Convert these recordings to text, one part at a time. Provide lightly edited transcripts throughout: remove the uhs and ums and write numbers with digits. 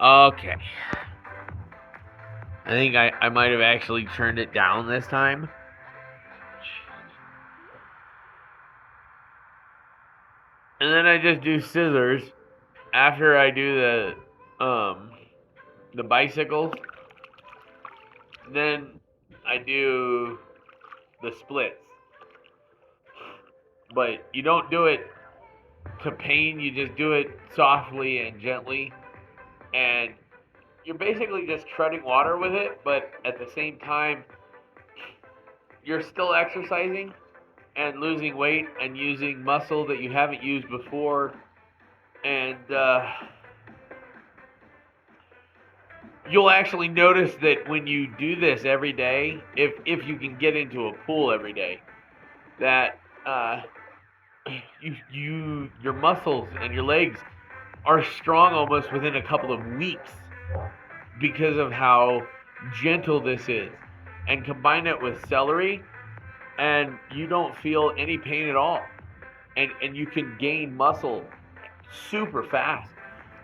Okay. I think I might have actually turned it down this time. And then I just do scissors after I do the bicycles. Then I do the splits. But you don't do it to pain, you just do it softly and gently. And you're basically just treading water with it, but at the same time, you're still exercising and losing weight and using muscle that you haven't used before. And you'll actually notice that when you do this every day, if you can get into a pool every day, that your muscles and your legs are strong almost within a couple of weeks because of how gentle this is. And combine it with celery, and you don't feel any pain at all. And you can gain muscle super fast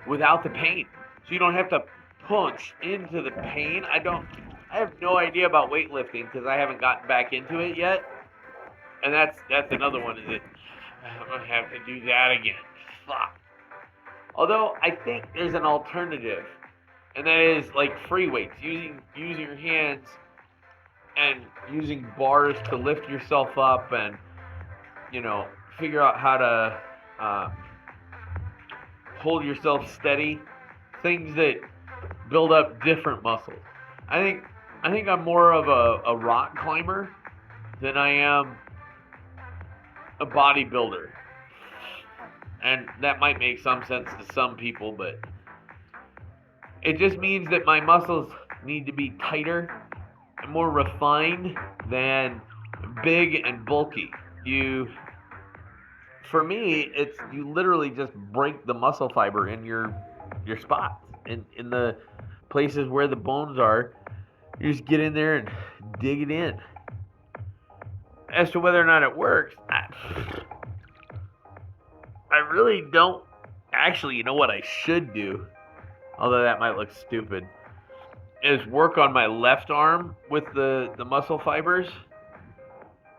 without the pain. So you don't have to punch into the pain. I have no idea about weightlifting because I haven't gotten back into it yet. And that's another one, is it I'm gonna have to do that again. Fuck. Although I think there's an alternative, and that is like free weights, using your hands and using bars to lift yourself up, and figure out how to uh, hold yourself steady. Things that build up different muscles. I think I'm more of a rock climber than I am a bodybuilder, and that might make some sense to some people, but it just means that my muscles need to be tighter and more refined than big and bulky. For me, it's you literally just break the muscle fiber in your spots, in the places where the bones are. You just get in there and dig it in. As to whether or not it works, I really don't. Actually, you know what I should do, although that might look stupid, is work on my left arm with the muscle fibers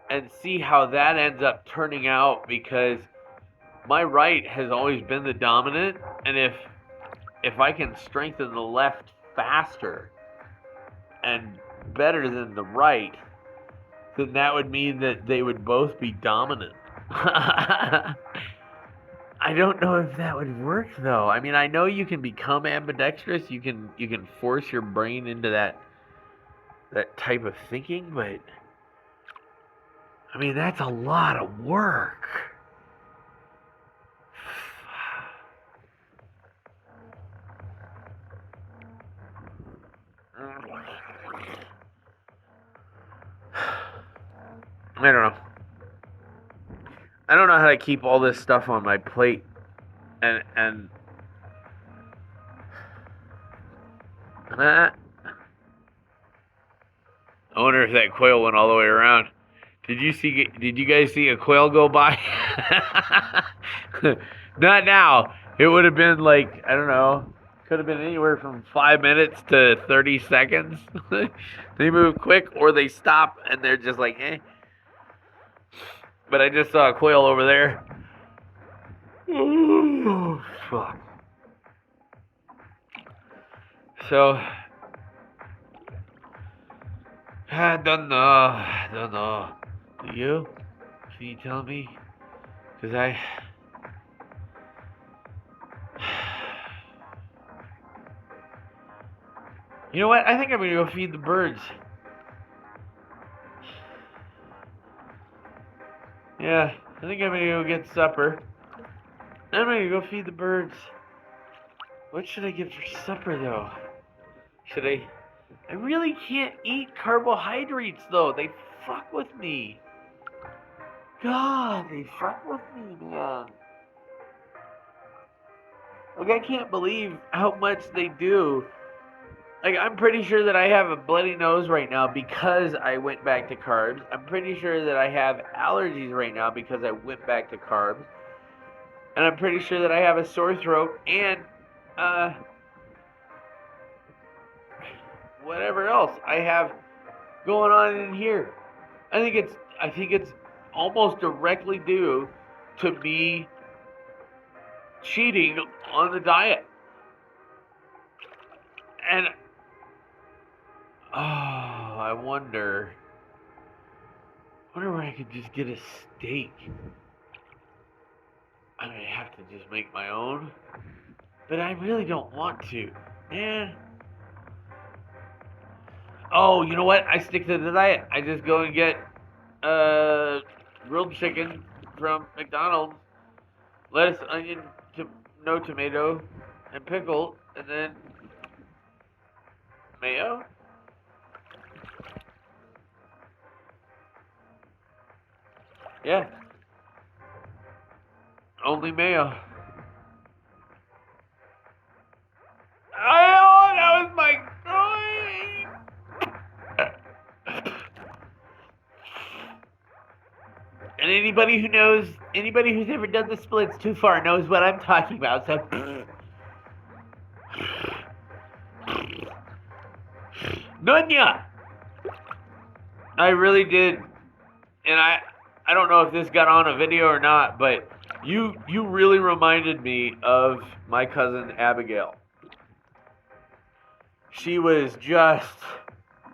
and see how that ends up turning out, because my right has always been the dominant, and if I can strengthen the left faster and better than the right, then that would mean that they would both be dominant. I don't know if that would work though. I mean, I know you can become ambidextrous. You can force your brain into that type of thinking, but I mean, that's a lot of work. I don't know. I don't know how to keep all this stuff on my plate, and I wonder if that quail went all the way around. Did you guys see a quail go by? Not now. It would have been like, I don't know. Could have been anywhere from 5 minutes to 30 seconds. They move quick, or they stop and they're just like, eh. But I just saw a quail over there. Oh, fuck. So, I don't know. I don't know. Do you? Can you tell me? Because You know what? I think I'm going to go feed the birds. Yeah, I think I'm going to go get supper. I'm going to go feed the birds. What should I get for supper, though? Should I... I really can't eat carbohydrates, though. They fuck with me. God, they fuck with me, man. Like, I can't believe how much they do. Like, I'm pretty sure that I have a bloody nose right now because I went back to carbs. I'm pretty sure that I have allergies right now because I went back to carbs. And I'm pretty sure that I have a sore throat and whatever else I have going on in here. I think it's almost directly due to me cheating on the diet. And I wonder where I could just get a steak. I may have to just make my own, but I really don't want to, man. Oh, you know what? I stick to the diet. I just go and get grilled chicken from McDonald's, lettuce, onion, no tomato, and pickle, and then mayo. Yeah. Only mayo. I know, that was my going. And anybody who's ever done the splits too far knows what I'm talking about. So, Nunya! I really did, and I don't know if this got on a video or not, but you really reminded me of my cousin Abigail. She was just,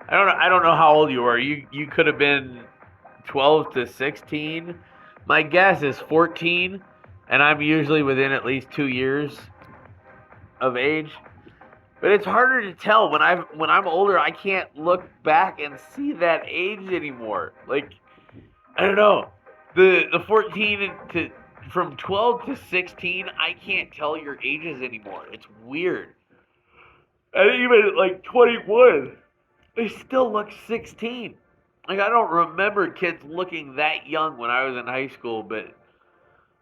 I don't know how old you were. You could have been 12 to 16. My guess is 14, and I'm usually within at least 2 years of age. But it's harder to tell when I'm older. I can't look back and see that age anymore. Like, I don't know, the 14 to from 12 to 16, I can't tell your ages anymore. It's weird. And even at like 21, they still look 16. Like, I don't remember kids looking that young when I was in high school, but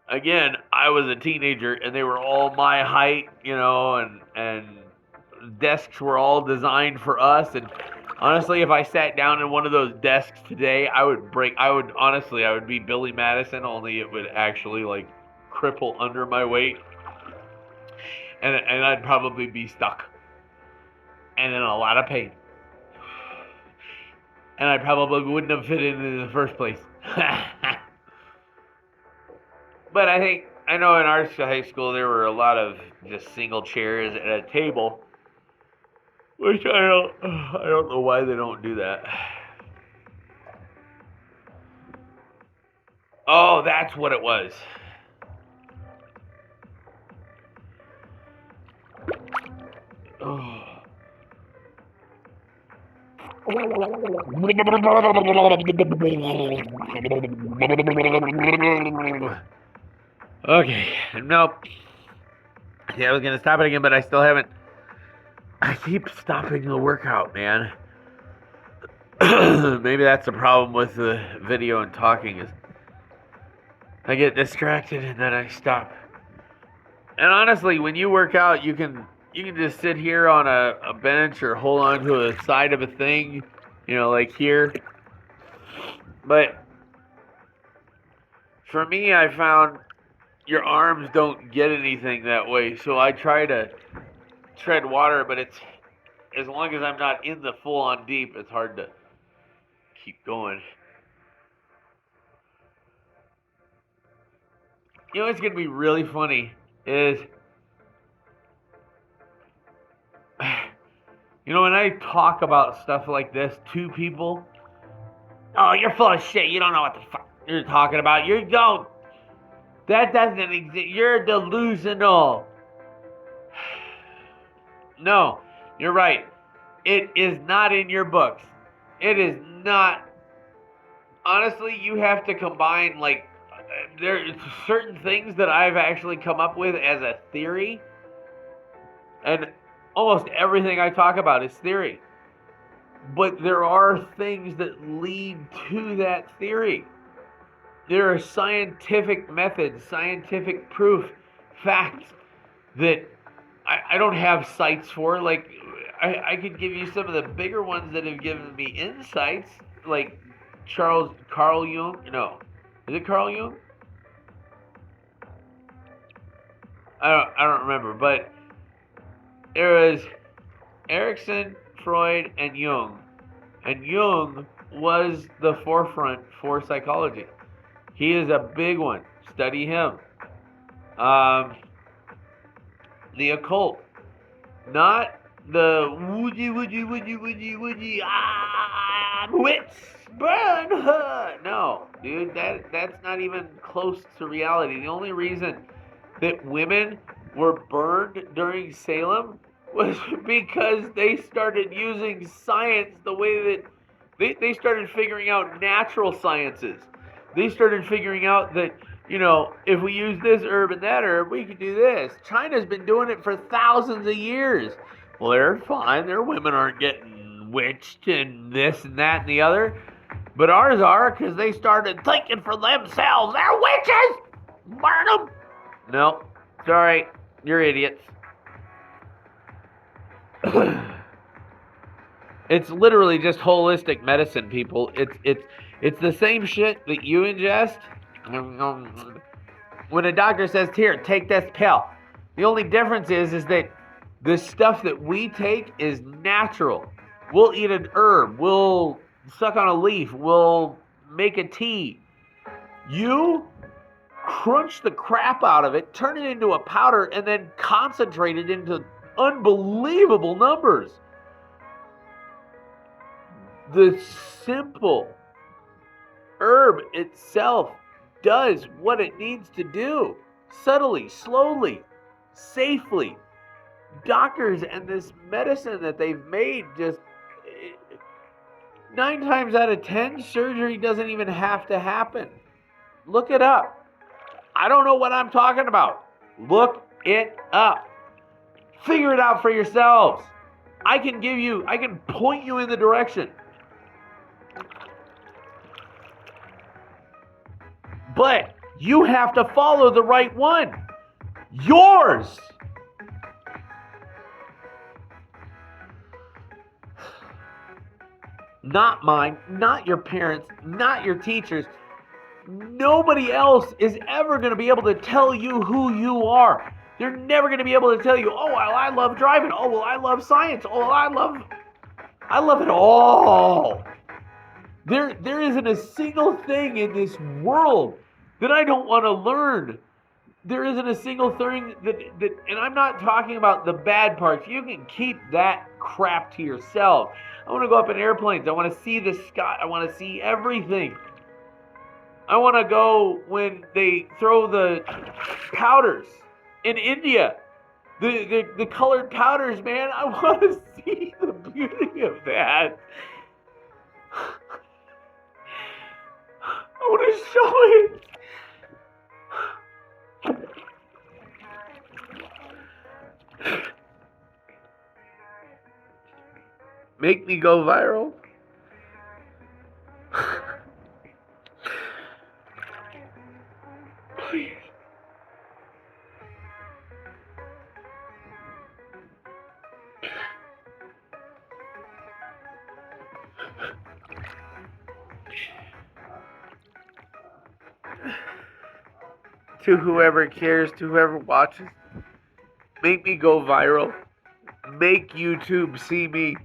again, I was a teenager and they were all my height, and desks were all designed for us. And honestly, if I sat down in one of those desks today, I would be Billy Madison, only it would actually like cripple under my weight, and I'd probably be stuck and in a lot of pain, and I probably wouldn't have fit in the first place. But I know in our high school there were a lot of just single chairs at a table, which I don't know why they don't do that. Oh, that's what it was. Oh. Okay, nope. Yeah, I was gonna stop it again, but I still haven't. I keep stopping the workout, man. Maybe that's the problem with the video and talking, is I get distracted and then I stop. And honestly, when you work out, you can just sit here on a bench or hold on to the side of a thing, like here. But for me, I found your arms don't get anything that way, so I try to tread water, but it's, as long as I'm not in the full on deep, it's hard to keep going. What's going to be really funny is, when I talk about stuff like this to people, oh, you're full of shit. You don't know what the fuck you're talking about. You don't. That doesn't exist. You're delusional. No, you're right. It is not in your books. It is not. Honestly, you have to combine, like, there are certain things that I've actually come up with as a theory, and almost everything I talk about is theory. But there are things that lead to that theory. There are scientific methods, scientific proof, facts that I don't have sites for. Like, I could give you some of the bigger ones that have given me insights, like Carl Jung. No, is it Carl Jung? I don't remember, but there was Erickson, Freud and Jung. And Jung was the forefront for psychology. He is a big one. Study him. The occult. Not the wits burn her. No, dude, that's not even close to reality. The only reason that women were burned during Salem was because they started using science the way that they started figuring out natural sciences. They started figuring out that, if we use this herb and that herb, we can do this. China's been doing it for thousands of years. Well, they're fine. Their women aren't getting witched and this and that and the other. But ours are, because they started thinking for themselves. They're witches! Burn them! No. Sorry. You're idiots. It's literally just holistic medicine, people. It's the same shit that you ingest. When a doctor says, "Here, take this pill," the only difference is that the stuff that we take is natural. We'll eat an herb. We'll suck on a leaf. We'll make a tea. You crunch the crap out of it, turn it into a powder, and then concentrate it into unbelievable numbers. The simple herb itself does what it needs to do. Subtly, slowly, safely. Doctors and this medicine that they've made, just 9 times out of 10, surgery doesn't even have to happen. Look it up. I don't know what I'm talking about. Look it up. Figure it out for yourselves. I can point you in the direction. But you have to follow the right one. Yours. Not mine, not your parents, not your teachers. Nobody else is ever going to be able to tell you who you are. They're never going to be able to tell you, "Oh, well, I love driving. Oh, well, I love science. Oh, well, I love it all." There isn't a single thing in this world that I don't want to learn. There isn't a single thing that, and I'm not talking about the bad parts. You can keep that crap to yourself. I want to go up in airplanes. I want to see the sky. I want to see everything. I want to go when they throw the powders in India. The colored powders, man. I want to see the beauty of that. I want to show it. Make me go viral. Please. To whoever cares, to whoever watches, make me go viral. Make YouTube see me.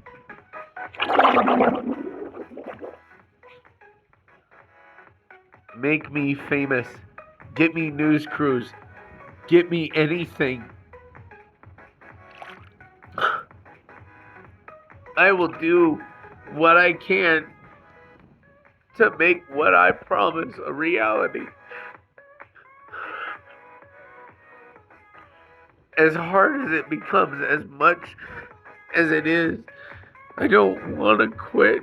Make me famous. Get me news crews. Get me anything. I will do what I can to make what I promise a reality. As hard as it becomes, as much as it is, I don't want to quit.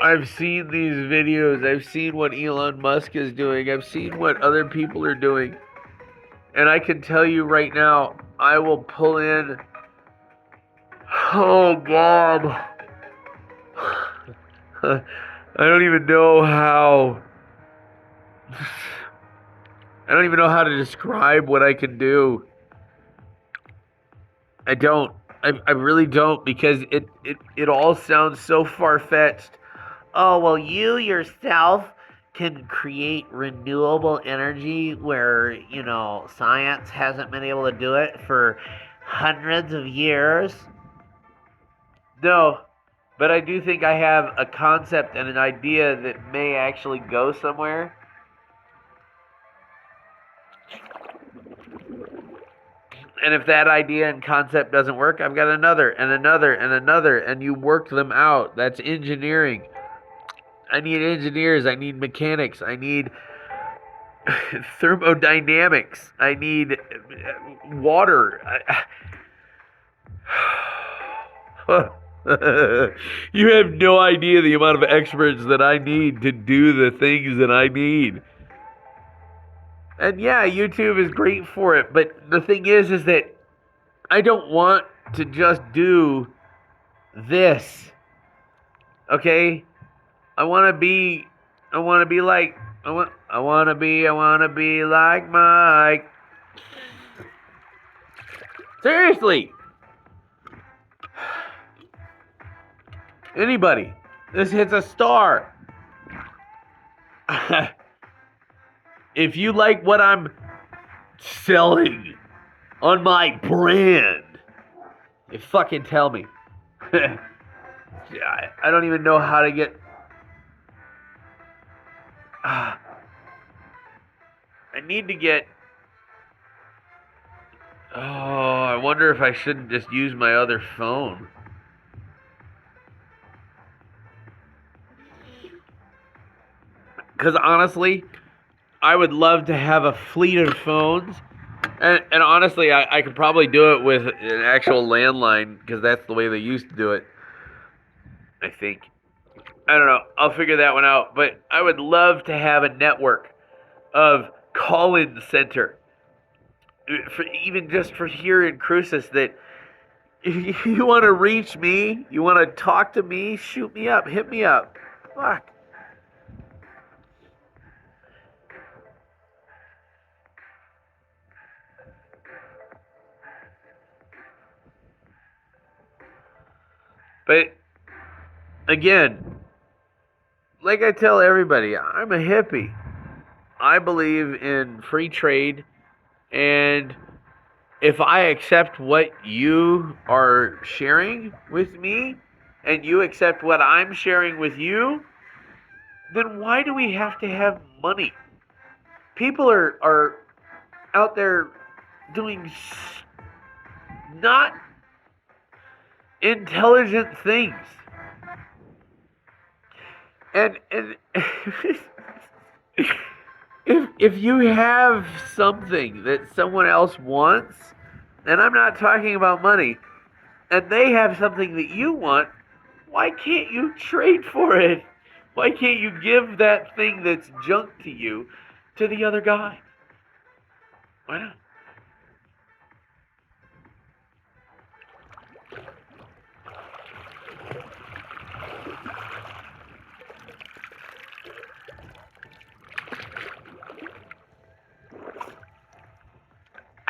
I've seen these videos. I've seen what Elon Musk is doing. I've seen what other people are doing. And I can tell you right now, I will pull in. Oh, God. I don't even know how. I don't even know how to describe what I can do. I don't. I really don't, because it all sounds so far-fetched. Oh, well, you yourself can create renewable energy where, science hasn't been able to do it for hundreds of years? No, but I do think I have a concept and an idea that may actually go somewhere. And if that idea and concept doesn't work, I've got another and another and another, and you work them out. That's engineering. I need engineers. I need mechanics. I need thermodynamics. I need water. You have no idea the amount of experts that I need to do the things that I need. And yeah, YouTube is great for it, but the thing is that I don't want to just do this. Okay? I want to be like I want to be like Mike. Seriously. Anybody. This hits a star. If you like what I'm selling on my brand, you fucking tell me. I don't even know how to get... I need to get... Oh, I wonder if I shouldn't just use my other phone. Because honestly, I would love to have a fleet of phones. And honestly, I could probably do it with an actual landline, because that's the way they used to do it, I think. I don't know. I'll figure that one out. But I would love to have a network of call-in center, even just for here in Cruces, that if you want to reach me, you want to talk to me, shoot me up, hit me up. Fuck. But again, like I tell everybody, I'm a hippie. I believe in free trade, and if I accept what you are sharing with me, and you accept what I'm sharing with you, then why do we have to have money? People are out there doing not intelligent things. And if you have something that someone else wants, and I'm not talking about money, and they have something that you want, why can't you trade for it? Why can't you give that thing that's junk to you to the other guy? Why not?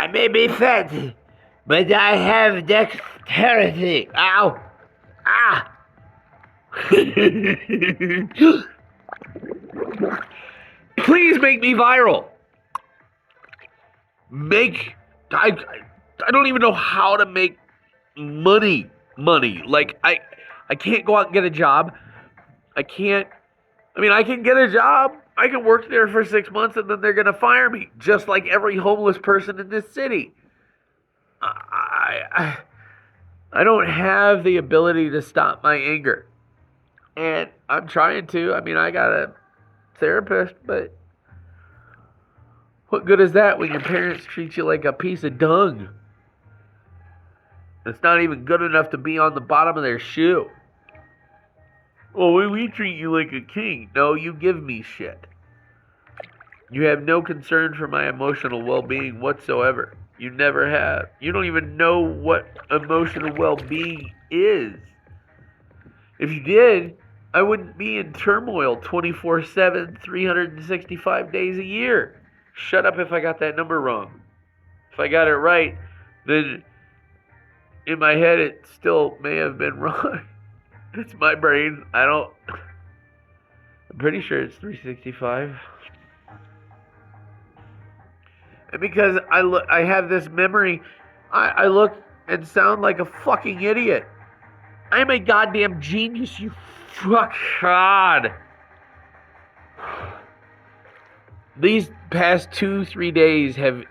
I may be fat, but I have dexterity. Ow! Ah! Please make me viral. I don't even know how to make money. Like, I can't go out and get a job. I can get a job. I can work there for 6 months and then they're going to fire me, just like every homeless person in this city. I don't have the ability to stop my anger. And I'm trying to. I got a therapist, but what good is that when your parents treat you like a piece of dung? It's not even good enough to be on the bottom of their shoe. Oh, we treat you like a king. No, you give me shit. You have no concern for my emotional well-being whatsoever. You never have. You don't even know what emotional well-being is. If you did, I wouldn't be in turmoil 24/7, 365 days a year. Shut up if I got that number wrong. If I got it right, then in my head it still may have been wrong. It's my brain. pretty sure it's 365. And because I have this memory, I look and sound like a fucking idiot. I'm a goddamn genius, you fuck God. These past 2-3 days have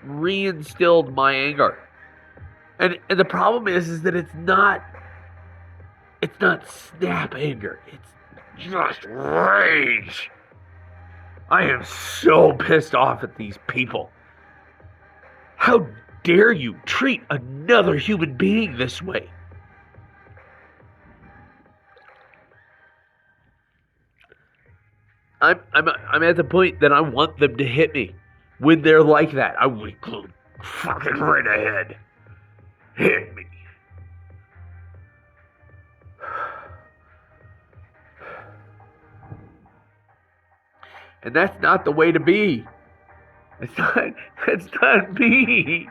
reinstilled my anger. And the problem is that it's not snap anger. It's just rage. I am so pissed off at these people. How dare you treat another human being this way? I'm at the point that I want them to hit me when they're like that. I would go fucking right ahead. Hit me. And that's not the way to be. That's not me.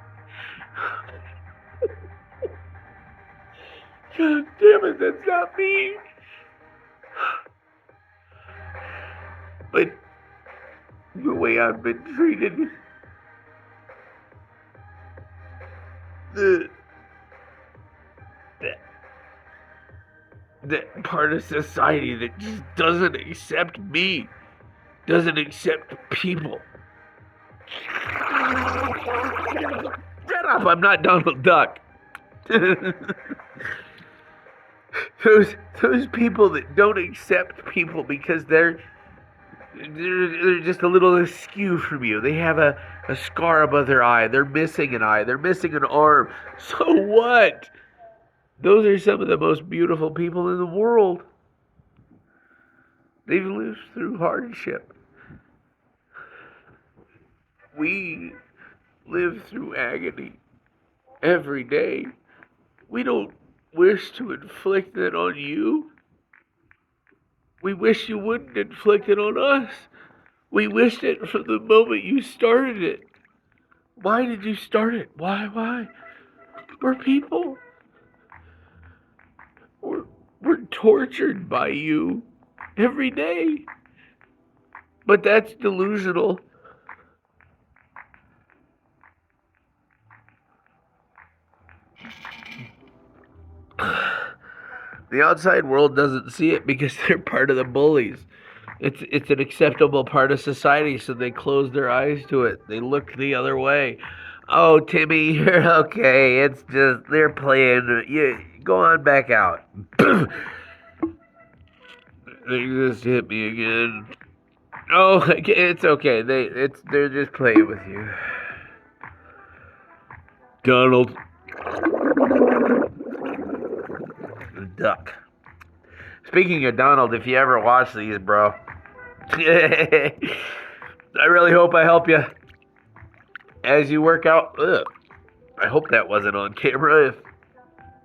God damn it, that's not me. But the way I've been treated, that part of society that just doesn't accept me, doesn't accept people. Shut up, I'm not Donald Duck. Those people that don't accept people because they're just a little askew from you. They have a scar above their eye. They're missing an eye. They're missing an arm. So what? Those are some of the most beautiful people in the world. They've lived through hardship. We live through agony every day. We don't wish to inflict it on you. We wish you wouldn't inflict it on us. We wished it from the moment you started it. Why did you start it? Why? We're people. We're tortured by you every day. But that's delusional. The outside world doesn't see it because they're part of the bullies. It's an acceptable part of society, so they close their eyes to it. They look the other way. Oh, Timmy, you're okay. It's just they're playing. You go on back out. They just hit me again. Oh, it's okay. They're just playing with you. Donald. Duck. Speaking of Donald, if you ever watch these, bro, I really hope I help you as you work out. Ugh. I hope that wasn't on camera if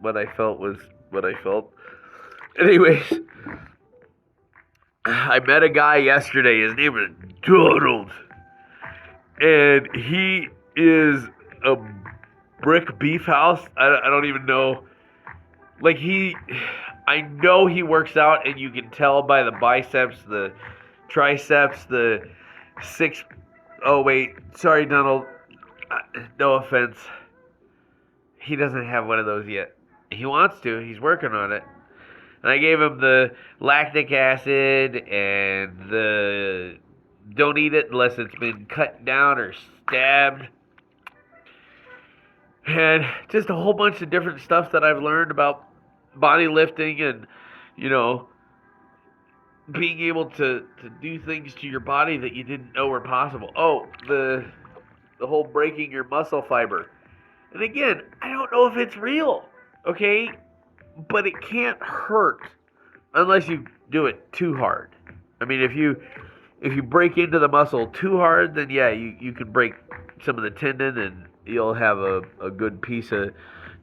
what I felt was what I felt. Anyways, I met a guy yesterday. His name is Donald. And he is a brick beef house. I don't even know. Like I know he works out, and you can tell by the biceps, the triceps, the six. Oh wait, sorry, Donald. No offense. He doesn't have one of those yet. He wants to. He's working on it. And I gave him the lactic acid and the don't eat it unless it's been cut down or stabbed. And just a whole bunch of different stuff that I've learned about body lifting and, being able to do things to your body that you didn't know were possible. Oh, the whole breaking your muscle fiber. And again, I don't know if it's real, okay? But it can't hurt unless you do it too hard. I mean, if you break into the muscle too hard, then yeah, you can break some of the tendon and you'll have a good piece of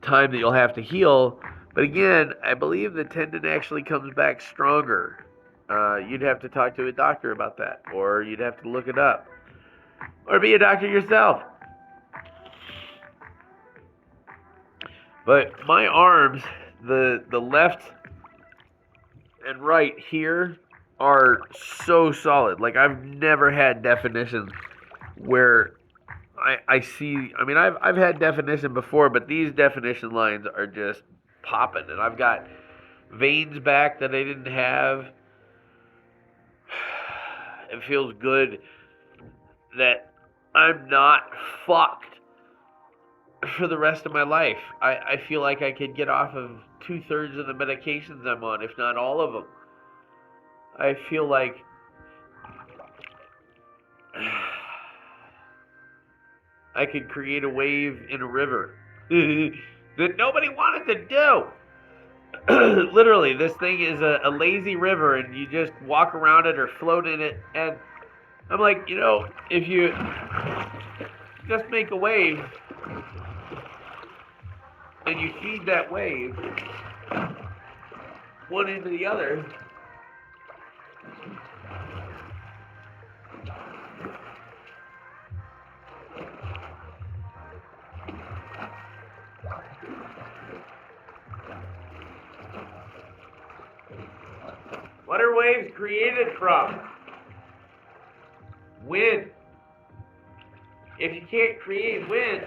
time that you'll have to heal. But again, I believe the tendon actually comes back stronger. You'd have to talk to a doctor about that, or you'd have to look it up, or be a doctor yourself. But my arms, the left and right here are so solid. Like, I've never had definitions where I see. I mean, I've had definition before, but these definition lines are just popping, and I've got veins back that I didn't have. It feels good that I'm not fucked for the rest of my life. I feel like I could get off of 2/3 of the medications I'm on, if not all of them. I feel like I could create a wave in a river that nobody wanted to do. Literally, this thing is a lazy river, and you just walk around it or float in it. And I'm like, if you just make a wave and you feed that wave one into the other, what are waves created from? Wind. If you can't create wind,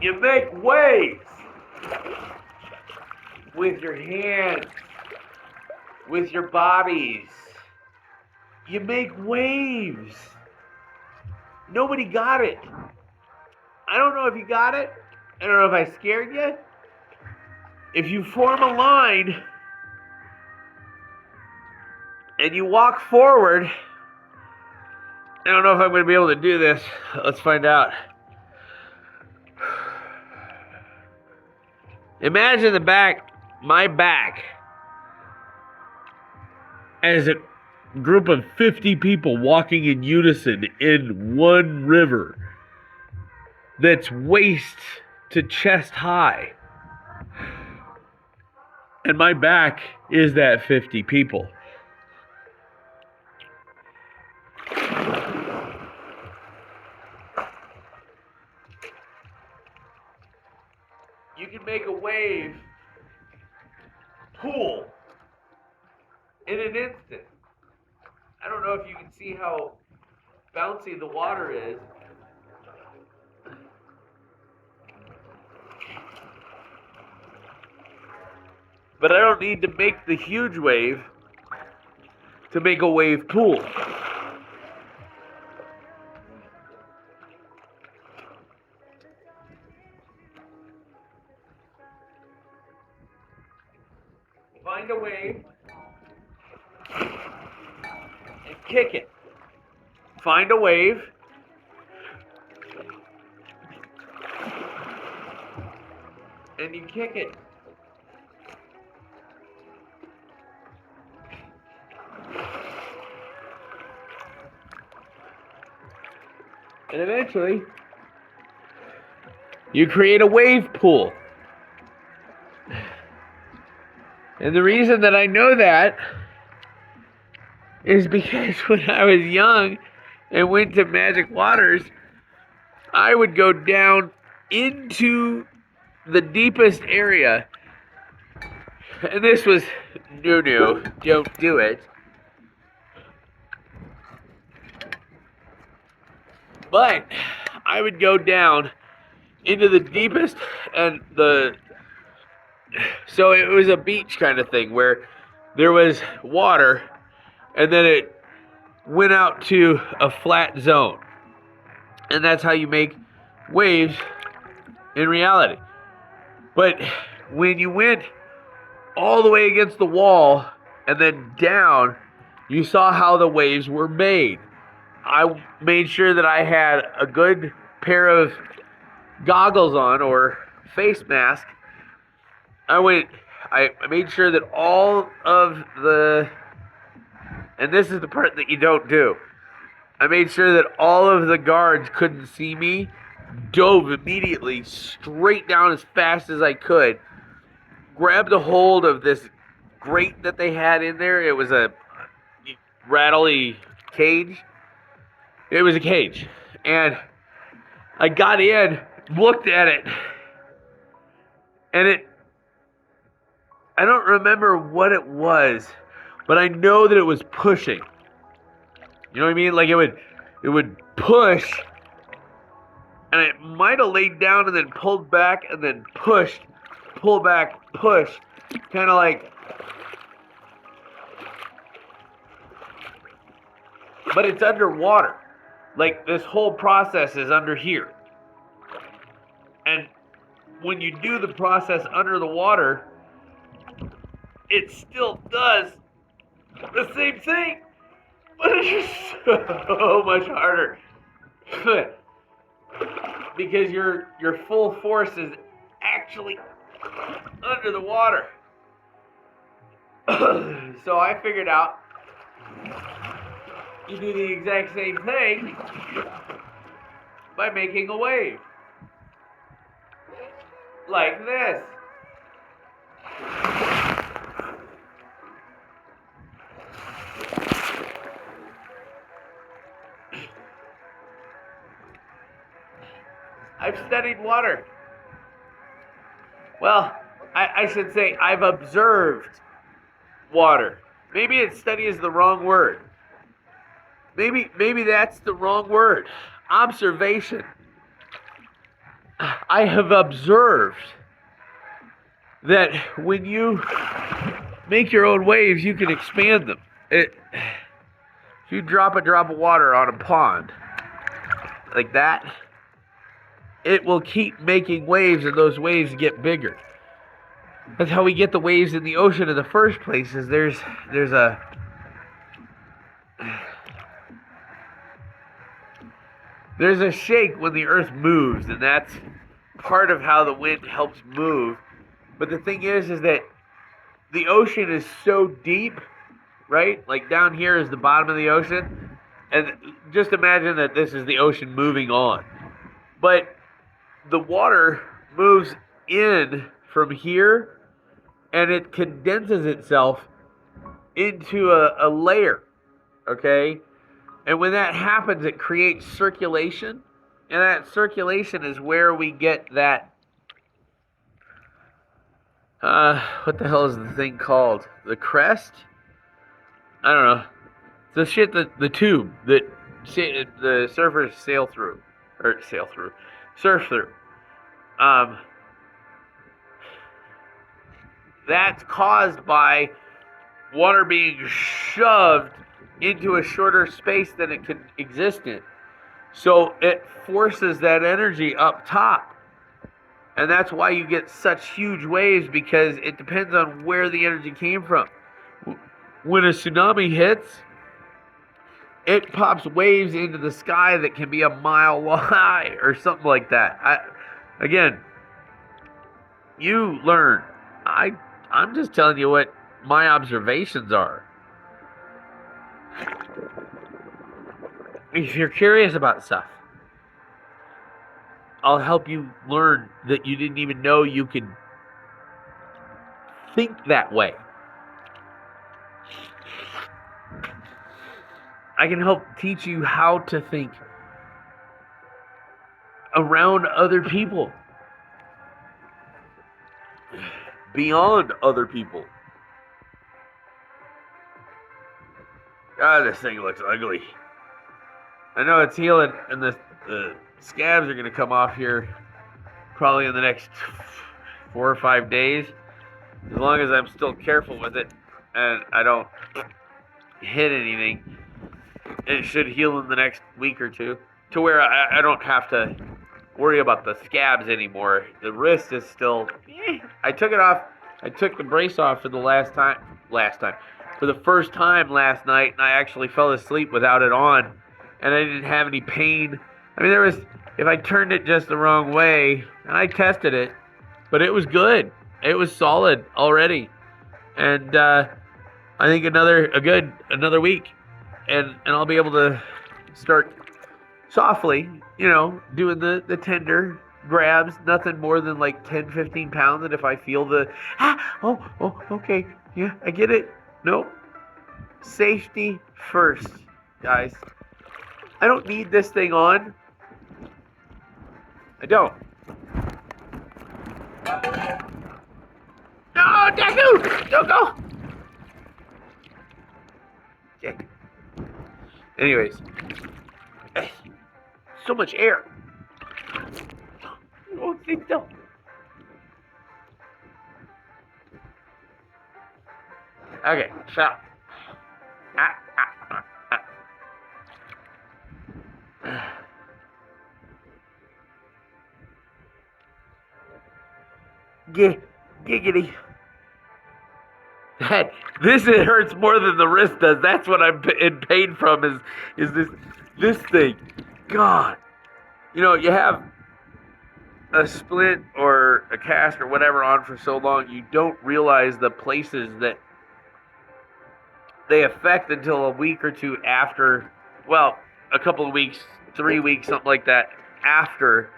you make waves with your hands, with your bodies. You make waves. Nobody got it. I don't know if you got it. I don't know if I scared you. If you form a line and you walk forward, I don't know if I'm going to be able to do this. Let's find out. Imagine my back, as a group of 50 people walking in unison in one river that's waist to chest high. And my back is that 50 people. You can make a wave pool in an instant. I don't know if you can see how bouncy the water is. But I don't need to make the huge wave to make a wave pool. Find a wave and kick it. Find a wave and you kick it. And eventually, you create a wave pool. And the reason that I know that is because when I was young and went to Magic Waters, I would go down into the deepest area. And this was no, don't do it. But I would go down into the deepest, and so it was a beach kind of thing where there was water and then it went out to a flat zone. And that's how you make waves in reality. But when you went all the way against the wall and then down, you saw how the waves were made. I made sure that I had a good pair of goggles on, or face mask. I made sure that all of the And this is the part that you don't do. I made sure that all of the guards couldn't see me, dove immediately straight down as fast as I could, grabbed a hold of this grate that they had in there. It was a rattly cage. It was a cage. And I got in, looked at it, and I don't remember what it was, but I know that it was pushing. You know what I mean? Like it would push, and it might have laid down and then pulled back and then pushed, pull back, push, kind of like. But it's underwater. Like this whole process is under here. And when you do the process under the water, it still does the same thing, but it's just so much harder. Because your full force is actually under the water. So I figured out you do the exact same thing by making a wave. Like this. I've studied water. Well, I should say I've observed water. Maybe study is the wrong word. Maybe that's the wrong word. Observation. I have observed that when you make your own waves, you can expand them. If you drop a drop of water on a pond like that, it will keep making waves, and those waves get bigger. That's how we get the waves in the ocean in the first place. Is there's a shake when the earth moves, and that's part of how the wind helps move. But the thing is that the ocean is so deep, right? Like down here is the bottom of the ocean, and just imagine that this is the ocean moving on. But the water moves in from here, and it condenses itself into a layer, okay? And when that happens, it creates circulation. And that circulation is where we get that, what the hell is the thing called? The crest? I don't know. The shit that, the tube that the surfers surf through. That's caused by water being shoved into a shorter space than it can exist in. So it forces that energy up top. And that's why you get such huge waves, because it depends on where the energy came from. When a tsunami hits, it pops waves into the sky that can be a mile high or something like that. Again, you learn. I'm just telling you what my observations are. If you're curious about stuff, I'll help you learn that you didn't even know you could think that way. I can help teach you how to think around other people, beyond other people. God, this thing looks ugly. I know it's healing, and the scabs are going to come off here probably in the next 4 or 5 days, as long as I'm still careful with it and I don't hit anything. It should heal in the next week or two, to where I don't have to worry about the scabs anymore. The wrist is still, I took it off. I took the brace off for the for the first time last night, and I actually fell asleep without it on, and I didn't have any pain. I mean, if I turned it just the wrong way, and I tested it, but it was good. It was solid already. And I think another week, and I'll be able to start softly, doing the tender grabs, nothing more than like 10, 15 pounds. And if I feel okay, yeah, I get it. No, safety first, guys. I don't need this thing on. I don't. No, Deku! Don't go! Okay. Anyways. So much air. Oh, stay still. Okay, stop. Giggity. This hurts more than the wrist does. That's what I'm in pain from. Is this thing? God, you have a splint or a cast or whatever on for so long, you don't realize the places that they affect until a week or two after. Well, a couple of weeks, 3 weeks, something like that, after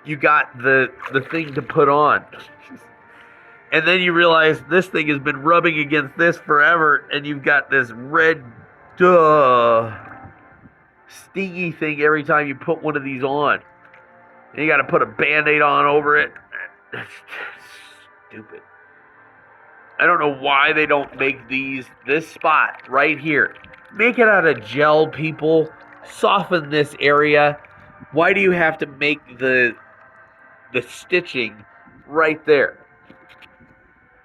you got the thing to put on. And then you realize this thing has been rubbing against this forever, and you've got this red, stingy thing every time you put one of these on. And you got to put a Band-Aid on over it. That's stupid. I don't know why they don't make this spot right here. Make it out of gel, people. Soften this area. Why do you have to make the stitching right there?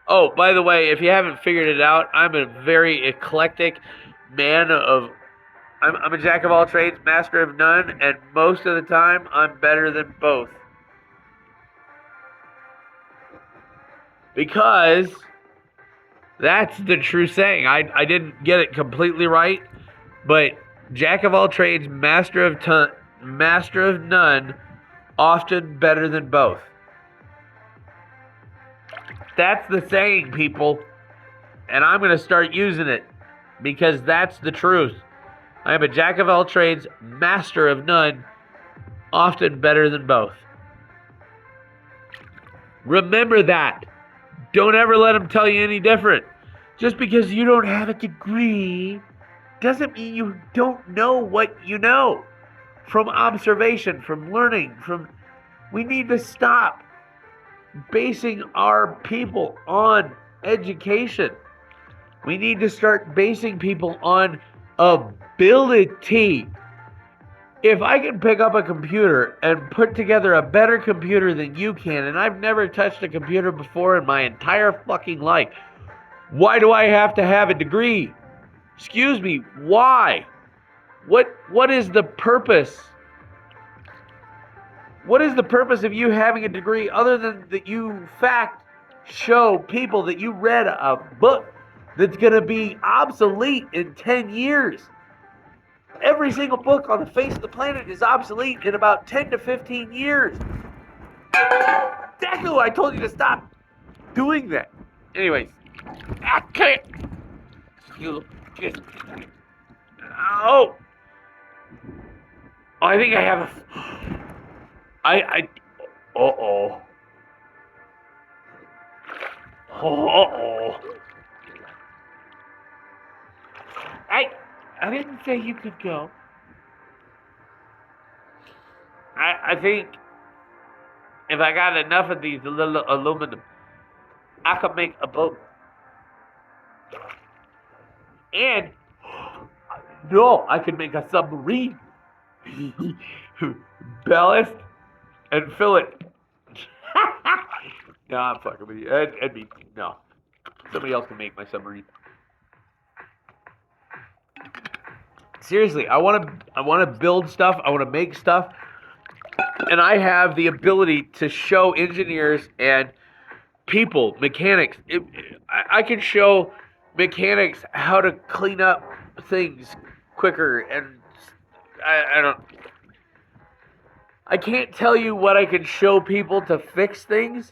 Oh, by the way, if you haven't figured it out, I'm a very eclectic man I'm a jack of all trades, master of none, and most of the time, I'm better than both. Because that's the true saying. I didn't get it completely right, but jack of all trades, master of none, often better than both. That's the saying, people. And I'm going to start using it because that's the truth. I am a jack of all trades, master of none, often better than both. Remember that. Don't ever let them tell you any different. Just because you don't have a degree doesn't mean you don't know what you know. From observation, from learning, we need to stop basing our people on education. We need to start basing people on ability. If I can pick up a computer and put together a better computer than you can, and I've never touched a computer before in my entire fucking life, why do I have to have a degree? Excuse me, why? What is the purpose? What is the purpose of you having a degree other than that you show people that you read a book that's going to be obsolete in 10 years? Every single book on the face of the planet is obsolete in about 10 to 15 years. Deku, I told you to stop doing that. Anyways. Okay. You just... Oh. I think I have a... Uh-oh. Uh-oh. I didn't say you could go. I think if I got enough of these little aluminum, I could make a boat. And no, I could make a submarine. Ballast and fill it. No, I'm fucking with you. No. Somebody else can make my submarine. Seriously, I want to build stuff. I want to make stuff, and I have the ability to show engineers and people, mechanics. I can show mechanics how to clean up things quicker, and I can't tell you what I can show people to fix things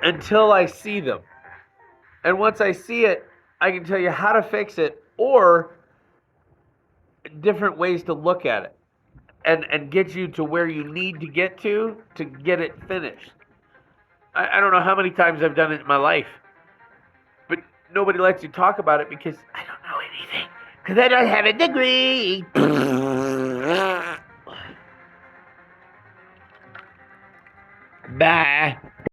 until I see them, and once I see it, I can tell you how to fix it or different ways to look at it and get you to where you need to get it finished. I don't know how many times I've done it in my life, but nobody lets you talk about it because I don't know anything. Because I don't have a degree. Bye.